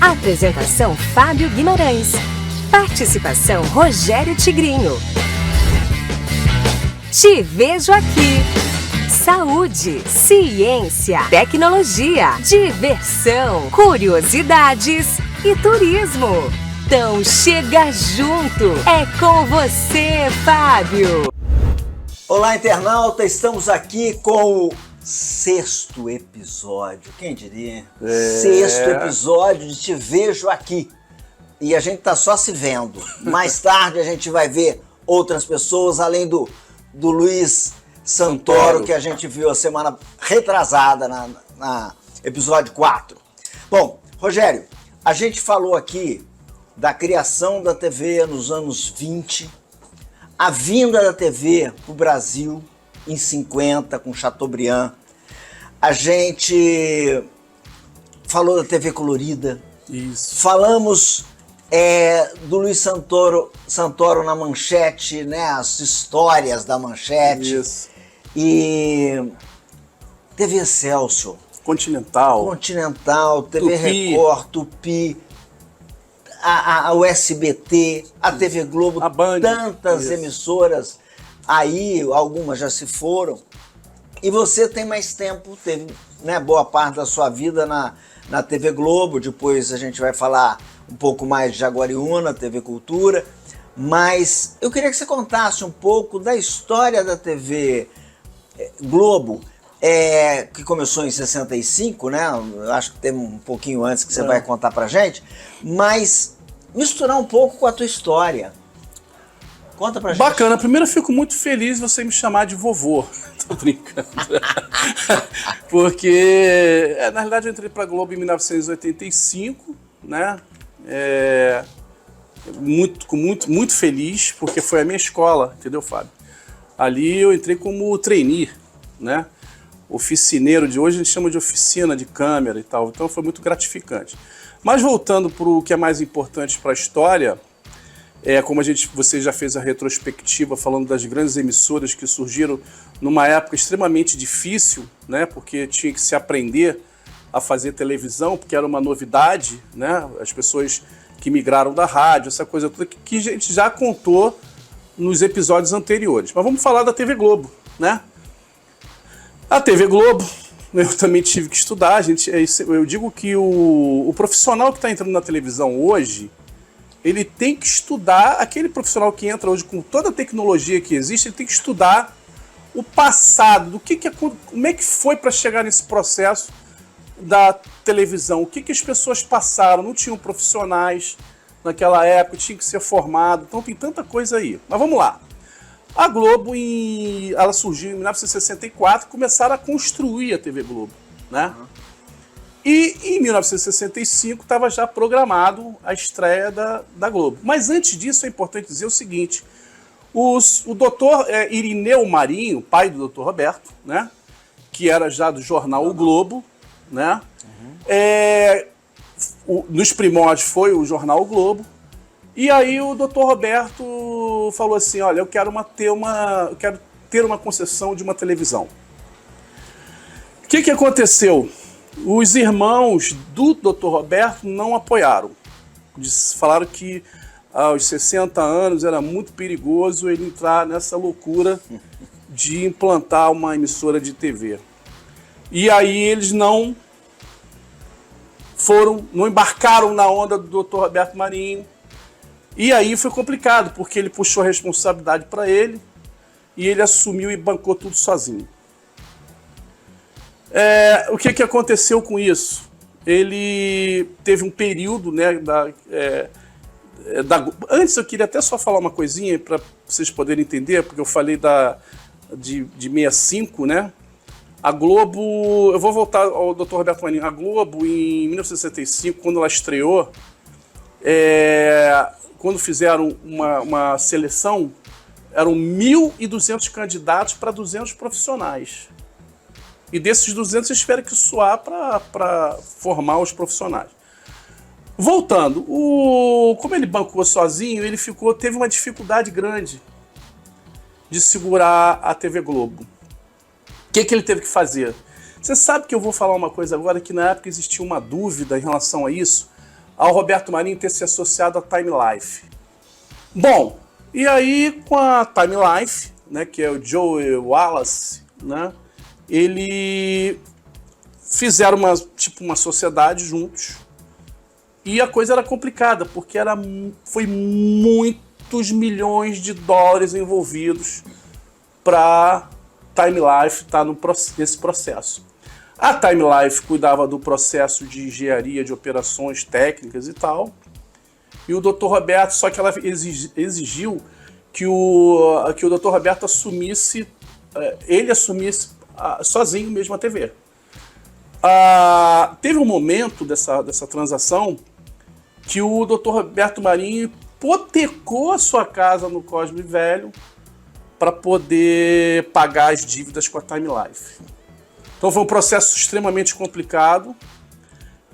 Apresentação Fábio Guimarães. Participação Rogério Tigrinho. Te vejo aqui. Saúde, ciência, tecnologia, diversão, curiosidades e turismo. Então chega junto, é com você, Fábio. Olá, internauta, estamos aqui com o 6º episódio, quem diria? 6º episódio de Te Vejo Aqui. E a gente tá só se vendo. Mais tarde a gente vai ver outras pessoas, além do Luiz Santoro, que a gente viu a semana retrasada na episódio 4. Bom, Rogério, a gente falou aqui da criação da TV nos anos 20, a vinda da TV para o Brasil em 50 com Chateaubriand, a gente falou da TV colorida, isso. Falamos do Luiz Santoro na Manchete, né, as histórias da Manchete, isso. E TV Excelsior, Continental, TV Tupi. Record, Tupi, o SBT, a TV Globo, a Band, tantas isso. emissoras, aí algumas já se foram, e você tem mais tempo, teve, né, boa parte da sua vida na TV Globo, depois a gente vai falar um pouco mais de Jaguariúna, TV Cultura, mas eu queria que você contasse um pouco da história da TV Globo, que começou em 65, né? Eu acho que tem um pouquinho antes que você vai contar pra gente, mas misturar um pouco com a tua história. Conta pra gente. Bacana, primeiro eu fico muito feliz você me chamar de vovô. Tô brincando. Porque, na realidade, eu entrei pra Globo em 1985, né? Muito feliz, porque foi a minha escola, entendeu, Fábio? Ali eu entrei como trainee, né? Oficineiro de hoje, a gente chama de oficina de câmera e tal, então foi muito gratificante. Mas voltando para o que é mais importante para a história, como você já fez a retrospectiva falando das grandes emissoras que surgiram numa época extremamente difícil, né? Porque tinha que se aprender a fazer televisão, porque era uma novidade, né? As pessoas que migraram da rádio, essa coisa toda que a gente já contou nos episódios anteriores. Mas vamos falar da TV Globo, né? A TV Globo, eu também tive que estudar. Eu digo que o profissional que está entrando na televisão hoje, ele tem que estudar, aquele profissional que entra hoje com toda a tecnologia que existe, ele tem que estudar o passado, como é que foi para chegar nesse processo da televisão, o que as pessoas passaram, não tinham profissionais naquela época, tinha que ser formado, então tem tanta coisa aí. Mas vamos lá. A Globo, ela surgiu em 1964, começaram a construir a TV Globo, né? E em 1965 estava já programado a estreia da Globo. Mas antes disso é importante dizer o seguinte, o doutor Irineu Marinho, pai do doutor Roberto, né? Que era já do jornal O Globo, né? Nos primórdios foi o jornal O Globo. E aí o Dr. Roberto falou assim, olha, eu quero ter uma concessão de uma televisão. O que aconteceu? Os irmãos do Dr. Roberto não apoiaram. Falaram que aos 60 anos era muito perigoso ele entrar nessa loucura de implantar uma emissora de TV. E aí eles não embarcaram na onda do Dr. Roberto Marinho. E aí foi complicado, porque ele puxou a responsabilidade para ele e ele assumiu e bancou tudo sozinho. O que aconteceu com isso? Ele teve um período, né, antes eu queria até só falar uma coisinha para vocês poderem entender, porque eu falei de 65, né? A Globo, eu vou voltar ao Dr. Roberto Marinho, a Globo em 1965, quando ela estreou, quando fizeram uma seleção, eram 1.200 candidatos para 200 profissionais. E desses 200, eles tiveram que suar para formar os profissionais. Voltando, como ele bancou sozinho, ele teve uma dificuldade grande de segurar a TV Globo. O que ele teve que fazer? Você sabe que eu vou falar uma coisa agora, que na época existia uma dúvida em relação a isso, ao Roberto Marinho ter se associado à Time Life. Bom, e aí com a Time Life, né, que é o Joe Wallace, né, ele fizeram uma sociedade juntos, e a coisa era complicada, porque foi muitos milhões de dólares envolvidos para Time Life estar nesse processo. A Time Life cuidava do processo de engenharia, de operações técnicas e tal, e o Dr. Roberto, só que ela exigiu que o Dr. Roberto assumisse sozinho mesmo a TV. Teve um momento dessa transação que o Dr. Roberto Marinho hipotecou a sua casa no Cosme Velho para poder pagar as dívidas com a Time Life. Então foi um processo extremamente complicado,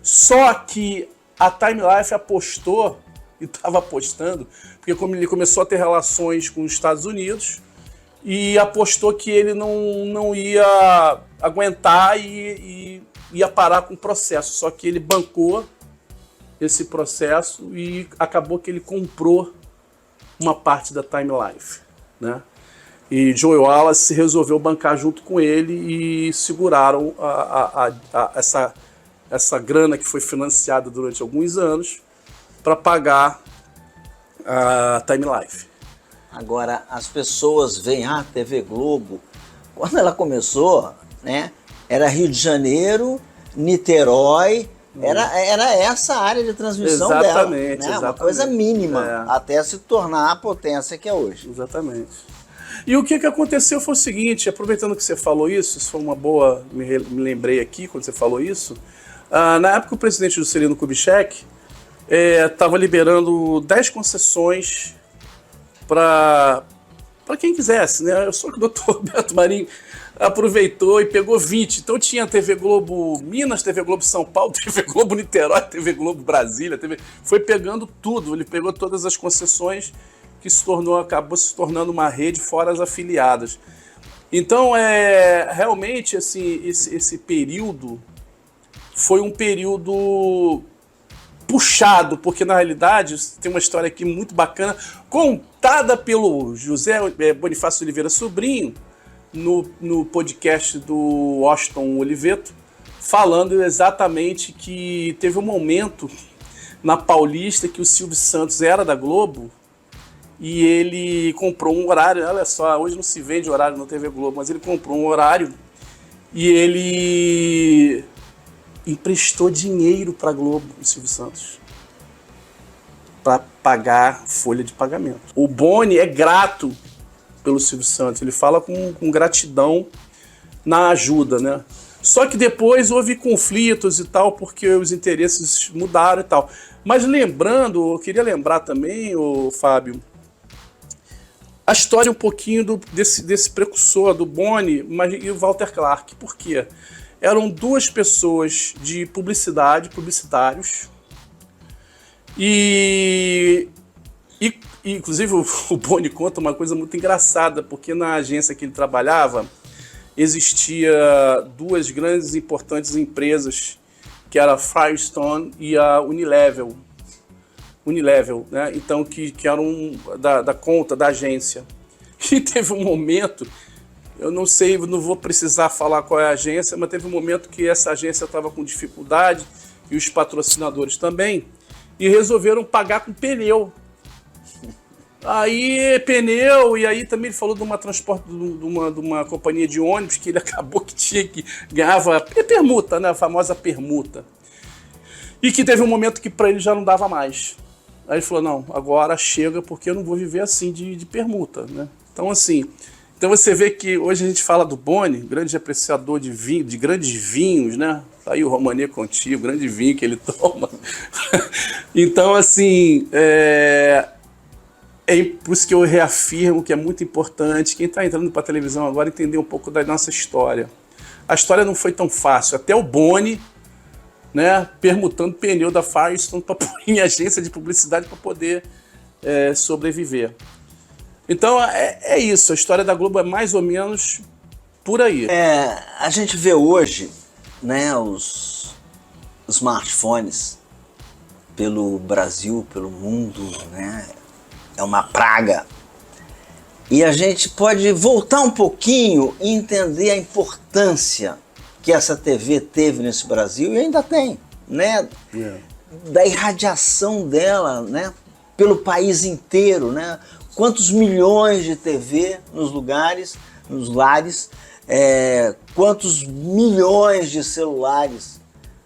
só que a Time Life apostou, e estava apostando, porque como ele começou a ter relações com os Estados Unidos, e apostou que ele não ia aguentar e ia parar com o processo, só que ele bancou esse processo e acabou que ele comprou uma parte da Time Life, né? E Joe Wallace resolveu bancar junto com ele e seguraram essa grana que foi financiada durante alguns anos para pagar a Time Life. Agora, as pessoas veem a TV Globo, quando ela começou, né, era Rio de Janeiro, Niterói, era essa área de transmissão dela, né? Exatamente. Uma coisa mínima, até se tornar a potência que é hoje. Exatamente. E o que aconteceu foi o seguinte, aproveitando que você falou isso foi uma boa, me lembrei aqui quando você falou isso, na época o presidente Juscelino Kubitschek estava liberando 10 concessões para quem quisesse, né? Só que o Dr. Roberto Marinho aproveitou e pegou 20. Então tinha TV Globo Minas, TV Globo São Paulo, TV Globo Niterói, TV Globo Brasília, foi pegando tudo, ele pegou todas as concessões que acabou se tornando uma rede fora as afiliadas. Então, realmente, assim, esse período foi um período puxado, porque na realidade tem uma história aqui muito bacana, contada pelo José Bonifácio Oliveira Sobrinho, no podcast do Washington Oliveto, falando exatamente que teve um momento na Paulista que o Silvio Santos era da Globo, e ele comprou um horário, olha só, hoje não se vende horário na TV Globo, mas ele comprou um horário e ele emprestou dinheiro para a Globo, o Silvio Santos, para pagar folha de pagamento. O Boni é grato pelo Silvio Santos, ele fala com gratidão na ajuda, né? Só que depois houve conflitos e tal, porque os interesses mudaram e tal. Mas lembrando, eu queria lembrar também, Fábio, a história um pouquinho desse precursor, do Boni e o Walter Clark. Por quê? Eram duas pessoas de publicitários, e inclusive o Boni conta uma coisa muito engraçada, porque na agência que ele trabalhava existia duas grandes e importantes empresas, que era a Firestone e a Unilevel, né? Então que eram da conta da agência. E teve um momento, eu não sei, não vou precisar falar qual é a agência, mas teve um momento que essa agência estava com dificuldade, e os patrocinadores também, e resolveram pagar com pneu. Aí pneu, e aí também ele falou de uma companhia de ônibus que ele acabou que ganhava permuta, né? A famosa permuta. E que teve um momento que para ele já não dava mais. Aí ele falou, não, agora chega, porque eu não vou viver assim de permuta, né? Então assim, você vê que hoje a gente fala do Boni, grande apreciador de vinho, de grandes vinhos, né? Tá aí o Romane Conti, o grande vinho que ele toma. Então assim, por isso que eu reafirmo que é muito importante quem está entrando para a televisão agora entender um pouco da nossa história. A história não foi tão fácil. Até o Boni, né, permutando pneu da Firestone para pôr em agência de publicidade para poder sobreviver. Então é isso. A história da Globo é mais ou menos por aí. A gente vê hoje, né, os smartphones pelo Brasil, pelo mundo, né? É uma praga. E a gente pode voltar um pouquinho e entender a importância que essa TV teve nesse Brasil e ainda tem, né? Da irradiação dela, né? Pelo país inteiro, né? Quantos milhões de TV nos lares, quantos milhões de celulares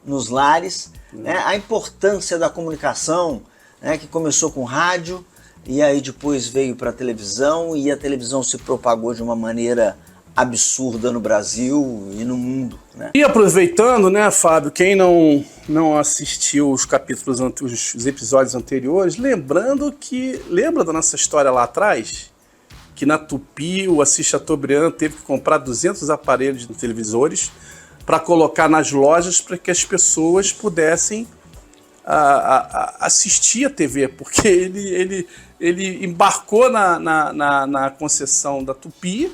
nos lares, né? A importância da comunicação, né? Que começou com rádio e aí depois veio para a televisão e a televisão se propagou de uma maneira absurda no Brasil e no mundo, né? E aproveitando, né, Fábio, quem não assistiu os capítulos, os episódios anteriores, lembra da nossa história lá atrás, que na Tupi o Assis Chateaubriand teve que comprar 200 aparelhos de televisores para colocar nas lojas para que as pessoas pudessem assistir a TV, porque ele embarcou na concessão da Tupi,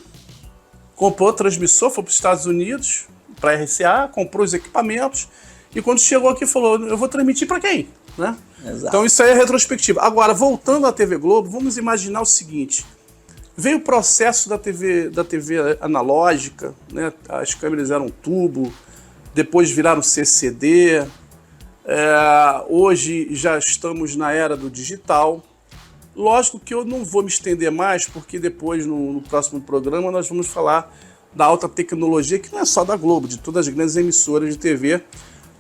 comprou o transmissor, foi para os Estados Unidos, para a RCA, comprou os equipamentos e quando chegou aqui falou, eu vou transmitir para quem? Né? Então isso aí é retrospectiva. Agora, voltando à TV Globo, vamos imaginar o seguinte, veio o processo da TV analógica, né? As câmeras eram tubo, depois viraram CCD, hoje já estamos na era do digital. Lógico que eu não vou me estender mais, porque depois, no próximo programa, nós vamos falar da alta tecnologia, que não é só da Globo, de todas as grandes emissoras de TV,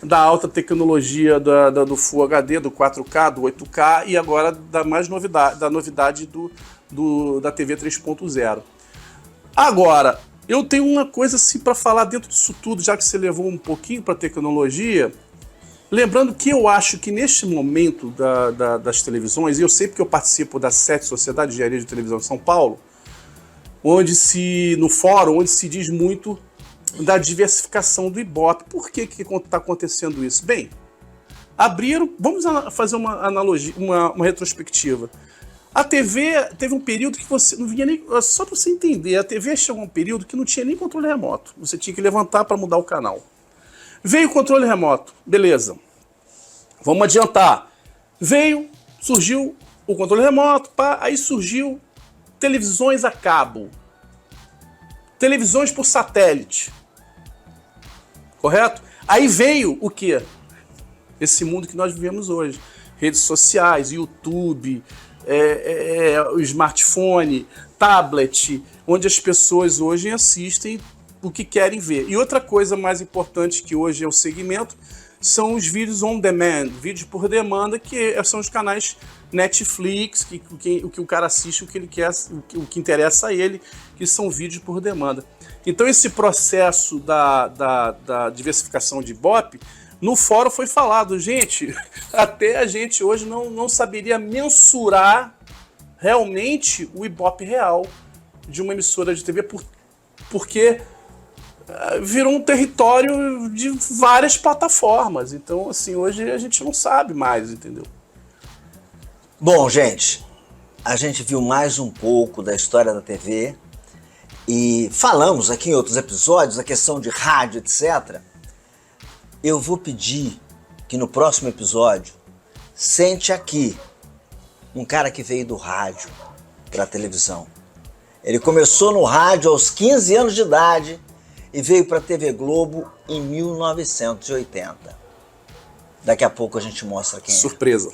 da alta tecnologia do Full HD, do 4K, do 8K e agora da novidade da TV 3.0. Agora, eu tenho uma coisa assim para falar dentro disso tudo, já que você levou um pouquinho para a tecnologia. Lembrando que eu acho que neste momento das televisões, e eu sei porque eu participo da SET, Sociedade de Engenharia de Televisão de São Paulo, no fórum, onde se diz muito da diversificação do Ibope. Por que está acontecendo isso? Bem, vamos fazer uma analogia, uma retrospectiva. A TV teve um período que você não vinha nem... Só para você entender, a TV chegou a um período que não tinha nem controle remoto. Você tinha que levantar para mudar o canal. Veio o controle remoto, beleza. Vamos adiantar. Surgiu o controle remoto, aí surgiu televisões a cabo. Televisões por satélite. Correto? Aí veio o quê? Esse mundo que nós vivemos hoje. Redes sociais, YouTube, o smartphone, tablet, onde as pessoas hoje assistem o que querem ver. E outra coisa mais importante que hoje é o segmento são os vídeos on demand, vídeos por demanda, que são os canais Netflix, o que o cara assiste, o que ele quer, o que interessa a ele, que são vídeos por demanda. Então esse processo da diversificação de Ibope, no fórum foi falado, gente, até a gente hoje não saberia mensurar realmente o Ibope real de uma emissora de TV, porque virou um território de várias plataformas. Então, assim, hoje a gente não sabe mais, entendeu? Bom, gente, a gente viu mais um pouco da história da TV e falamos aqui em outros episódios a questão de rádio, etc. Eu vou pedir que no próximo episódio sente aqui um cara que veio do rádio para a televisão. Ele começou no rádio aos 15 anos de idade e veio para a TV Globo em 1980. Daqui a pouco a gente mostra quem é. Surpresa.